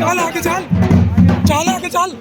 चल आगे चल, चल आगे चल।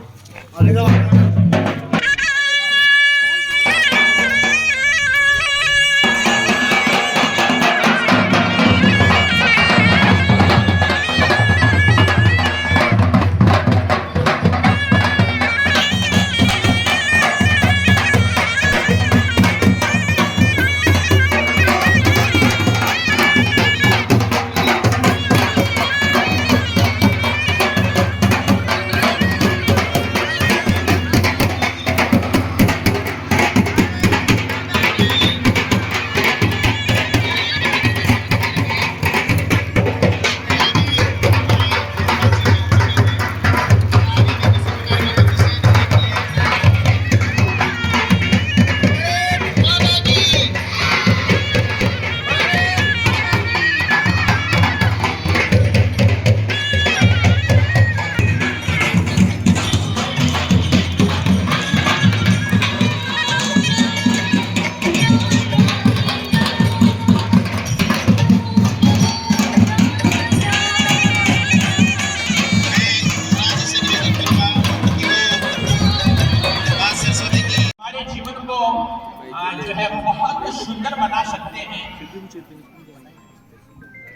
जो है बहुत सुंदर बना सकते हैं।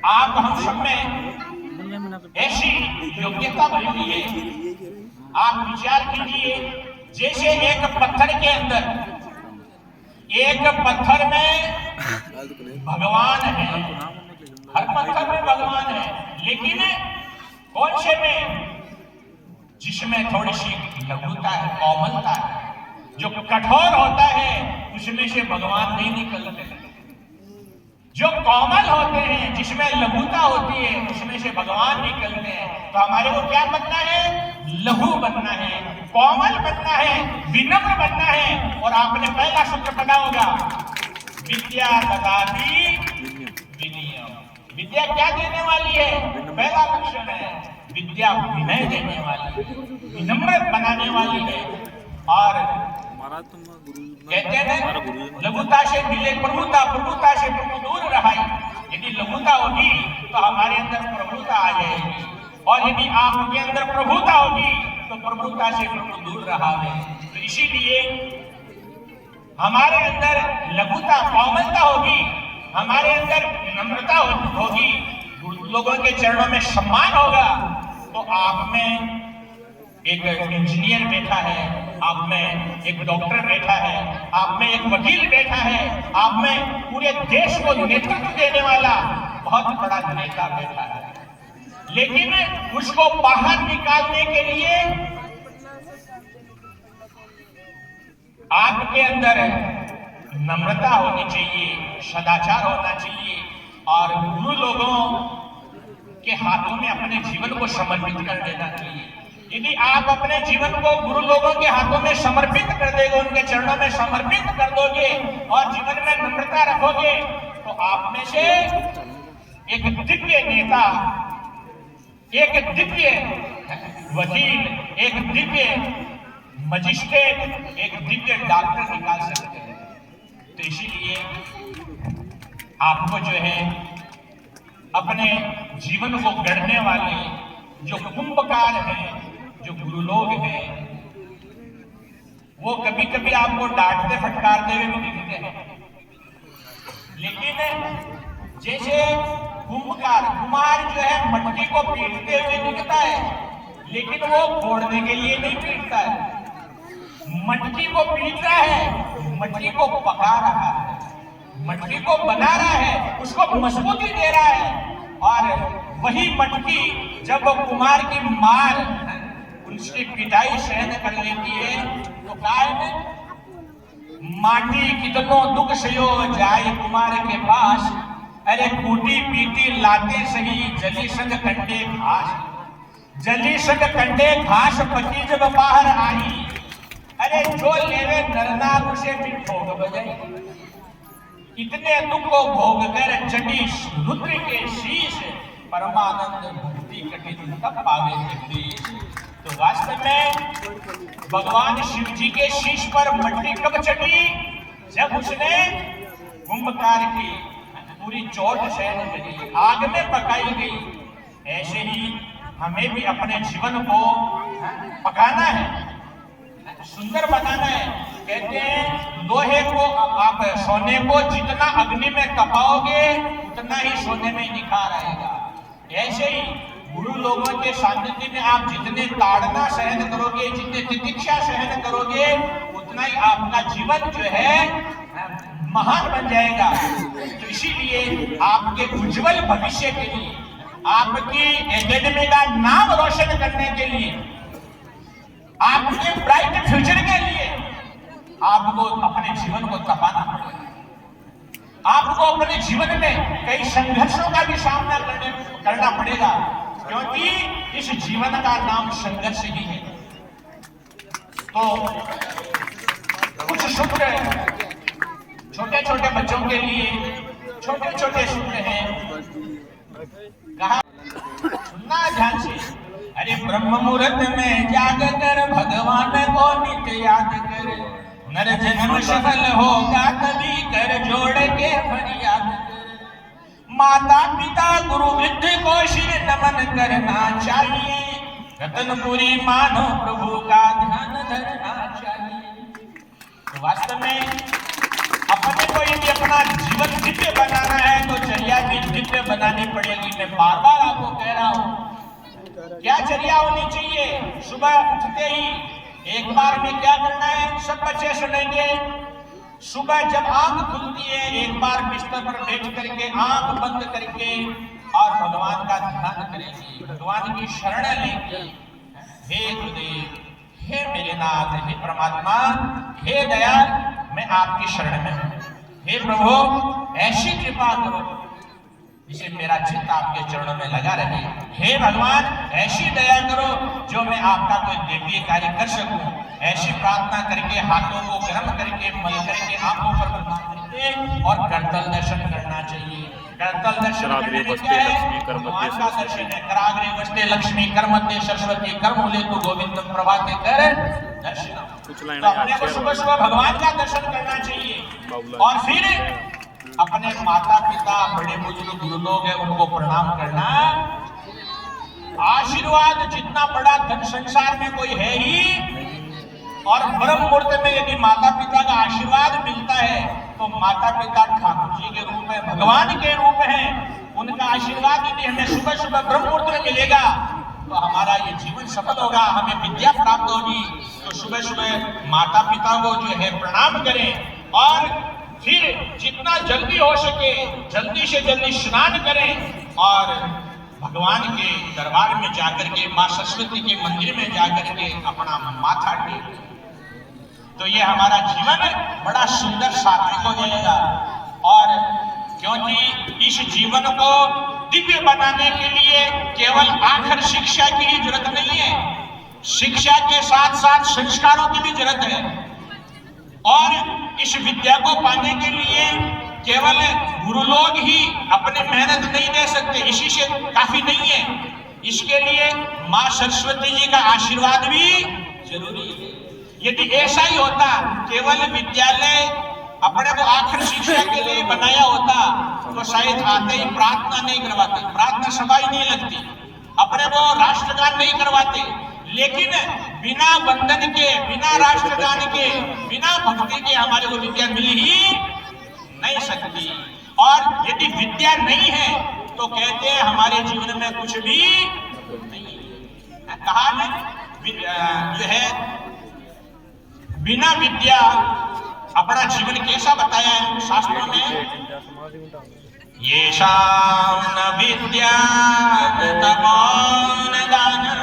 आप हम सब में ऐसी योग्यता भरी हुई है। आप विचार कीजिए, जैसे एक पत्थर के अंदर, एक पत्थर में भगवान है, हर पत्थर में भगवान है, लेकिन कौन से में? जिसमें थोड़ी सी लघुता है, कोमलता है। जो कठोर होता है उसमें से भगवान नहीं निकलते। जो कोमल होते हैं, जिसमें लघुता होती है, उसमें से भगवान निकलते हैं। तो हमारे को क्या बनना है? लघु बनना है, कोमल बनना है, विनम्र बनना है। और आपने पहला सूत्र पढ़ा होगा, विद्या ददाति विनयम। विद्या क्या देने वाली है? पहला लक्षण है विद्या विनय देने वाली है, विनम्र बनाने वाली है। और कहते हैं लघुता से मिले प्रभुता, प्रभुता से प्रभु दूर रहाई। यदि लघुता होगी तो हमारे अंदर प्रभुता आ जाएगी, और यदि आपके अंदर प्रभुता होगी तो प्रभुता से प्रभु दूर रहावे। तो इसीलिए हमारे अंदर लघुता, कोमलता होगी, हमारे अंदर नम्रता होगी, लोगों के चरणों में सम्मान होगा। तो आप में एक इंजीनियर बैठा है, आप में एक डॉक्टर बैठा है, आप में एक वकील बैठा है, आप में पूरे देश को नेतृत्व देने वाला बहुत बड़ा नेता बैठा है। लेकिन उसको बाहर निकालने के लिए आपके अंदर नम्रता होनी चाहिए, सदाचार होना चाहिए, और गुरु लोगों के हाथों में अपने जीवन को समर्पित कर देना चाहिए। यदि आप अपने जीवन को गुरु लोगों के हाथों में समर्पित कर देंगे, उनके चरणों में समर्पित कर दोगे और जीवन में नम्रता रखोगे, तो आप में से एक दिव्य नेता, एक दिव्य वकील, एक दिव्य मजिस्ट्रेट, एक दिव्य डॉक्टर निकाल सकते हैं। तो इसीलिए आपको जो है अपने जीवन को गढ़ने वाले जो कुंभकार हैं, जो गुरु लोग हैं, वो कभी कभी आपको डांटते फटकारते हुए भी दिखते हैं। लेकिन जैसे कुम्हार जो है मटकी को पीटते हुए दिखता है, लेकिन वो फोड़ने के लिए नहीं पीटता है। मटकी को पीट रहा है, मटकी को पका रहा है, मटकी को बना रहा है, उसको मजबूती दे रहा है। और वही मटकी जब कुम्हार की मार उसकी पिटाई सहन कर लेती है, तो काय माटी कितनो दुख सयो जाए कुम्हार के पास। अरे कूटी पीटी लाते सही जली संग कंडे घास, जली संग कंडे घास पकी जब बाहर आई। अरे जो लेवे नरनाग उसे भी ठोक बजाई। इतने दुख को भोग कर चढ़ी रुद्र के शीश, परमानंद भक्ति कठिन तब पावे जगदीश। तो वास्तव में भगवान शिव जी के शीश पर मट्टी कब चढ़ी? जब उसने कुंभकार की पूरी चोट सहन करी, आग में पकाई गई। ऐसे ही हमें भी अपने जीवन को पकाना है, सुंदर बनाना है। कहते हैं लोहे को आप सोने को जितना अग्नि में तपाओगे उतना ही सोने में निखार आएगा। ऐसे ही गुरु लोगों के सानिध्य में आप जितने ताड़ना सहन करोगे, जितने तितिक्षा सहन करोगे, उतना ही आपका जीवन जो है महान बन जाएगा। तो इसीलिए आपके उज्जवल भविष्य के लिए, आपकी एकेडमी का नाम रोशन करने के लिए, आपके ब्राइट फ्यूचर के लिए आपको अपने जीवन को तपाना पड़ेगा। आपको अपने जीवन में कई संघर्षों का भी सामना करना पड़ेगा, क्योंकि इस जीवन का नाम संघर्ष ही है। तो कुछ सूत्र छोटे छोटे बच्चों के लिए, छोटे छोटे सूत्र हैं। कहा सुनना ध्यान से। अरे ब्रह्म मुहूर्त में जाग कर भगवान को नित्य याद कर, नर जन्म सफल होगा तभी कर जोड़ के फरियाद कर। माता पिता गुरु वृद्ध को सिर नमन करना चाहिए, रतनपुरी मानो प्रभु का ध्यान धरना चाहिए। तो वास्तव में अपने को यदि अपना जीवन दिव्य बनाना है तो चर्या भी दिव्य बनानी पड़ेगी। मैं बार बार आपको कह रहा हूं, क्या चर्या होनी चाहिए? सुबह उठते ही एक बार में क्या करना है, सब बच्चे सुनेंगे। सुबह जब आंख खुलती है एक बार बिस्तर पर बैठ करके आंख बंद करके और भगवान का ध्यान करेंगे, भगवान की शरण लेंगे। हे गुरुदेव, हे मेरे नाथ, हे परमात्मा, हे दयाल, मैं आपकी शरण में हूं। हे प्रभु ऐसी कृपा करो जिसे मेरा चित्त आपके चरणों में लगा रहे। हे भगवान ऐसी दया करो जो मैं आपका कोई दिव्य कार्य कर सकूं। ऐसी प्रार्थना करके हाथों को गर्म करके मल करके आंखों पर प्रदान करके और करतल दर्शन करना चाहिए। करतल दर्शन करने में क्या है? भगवान का दर्शन है। कराग्रे वस्ते लक्ष्मी कर मध्य सरस्वती कर मूले तो गोविंदम प्रभाते कर दर्शन। तो अपने को सुबह सुबह भगवान का दर्शन करना चाहिए और फिर अपने माता पिता, बड़े बुजुर्ग गुरु लोग हैं उनको प्रणाम करना। आशीर्वाद जितना बड़ा धन संसार में कोई है ही, और ब्रह्म मुहूर्त में यदि माता पिता का आशीर्वाद मिलता है तो माता पिता ठाकुर जी के रूप में, भगवान के रूप हैं। उनका आशीर्वाद यदि हमें सुबह सुबह ब्रह्म मुहूर्त में मिलेगा तो हमारा ये जीवन सफल होगा, हमें विद्या प्राप्त होगी। तो सुबह सुबह माता पिता को जो है प्रणाम करें और फिर जितना जल्दी हो सके जल्दी से जल्दी स्नान करें और भगवान के दरबार में जाकर के, मां सरस्वती के मंदिर में जाकर के अपना माथा टेक, तो ये हमारा जीवन बड़ा सुंदर सात्विक हो जाएगा। और क्योंकि इस जीवन को दिव्य बनाने के लिए केवल आखिर शिक्षा की ही जरूरत नहीं है, शिक्षा के साथ साथ संस्कारों की भी जरूरत है। और इस विद्या को पाने के लिए केवल गुरु लोग ही अपने मेहनत नहीं दे सकते, इसी से काफी नहीं है। इसके लिए मां सरस्वती जी का आशीर्वाद भी जरूरी है। यदि ऐसा ही होता, केवल विद्यालय अपने को आखिर शिक्षा के लिए बनाया होता तो शायद आते ही प्रार्थना नहीं करवाते, प्रार्थना सभा ही नहीं लगती, अपने को राष्ट्रगान नहीं करवाते। लेकिन बिना वंदन के, बिना राष्ट्रगान के, बिना भक्ति के हमारे को विद्या मिल ही नहीं सकती। और यदि विद्या नहीं है तो कहते हैं हमारे जीवन में कुछ भी नहीं। कहा ना जो है बिना विद्या अपना जीवन कैसा बताया है शास्त्रों में, ये शाम न विद्या तपोन दानम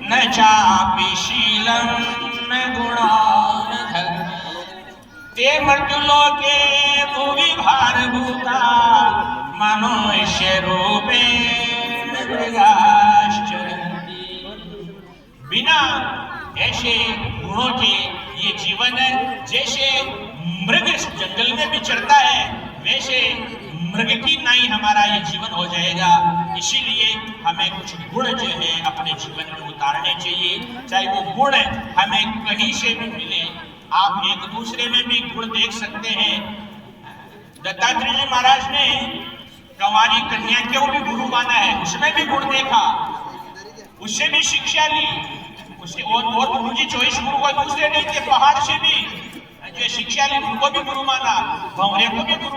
न चापि शीलम न गुणोन धर्म, ते मर्त्युलोके भुवि भारभूता मनुष्य रूपेण मृगाश्चरन्ति। बिना ऐसे गुणों के ये जीवन जैसे मृग जंगल में विचरता है वैसे मृग की नाई हमारा ये जीवन हो जाएगा। इसीलिए हमें कुछ गुण जो है अपने जीवन में उतारने चाहिए, चाहे वो गुण हमें कहीं से भी मिले। आप एक दूसरे में भी गुण देख सकते हैं। दत्तात्रेय जी महाराज ने कंवारी कन्या को भी गुरु माना है, उसमें भी गुण देखा। उससे भी शिक्षा ली, उसके और गुरुजी 24 गुरु को दूसरे नहीं थे, पहाड़ से भी जो शिक्षा ली उनको भी गुरु माना, भंवरे को भी गुरु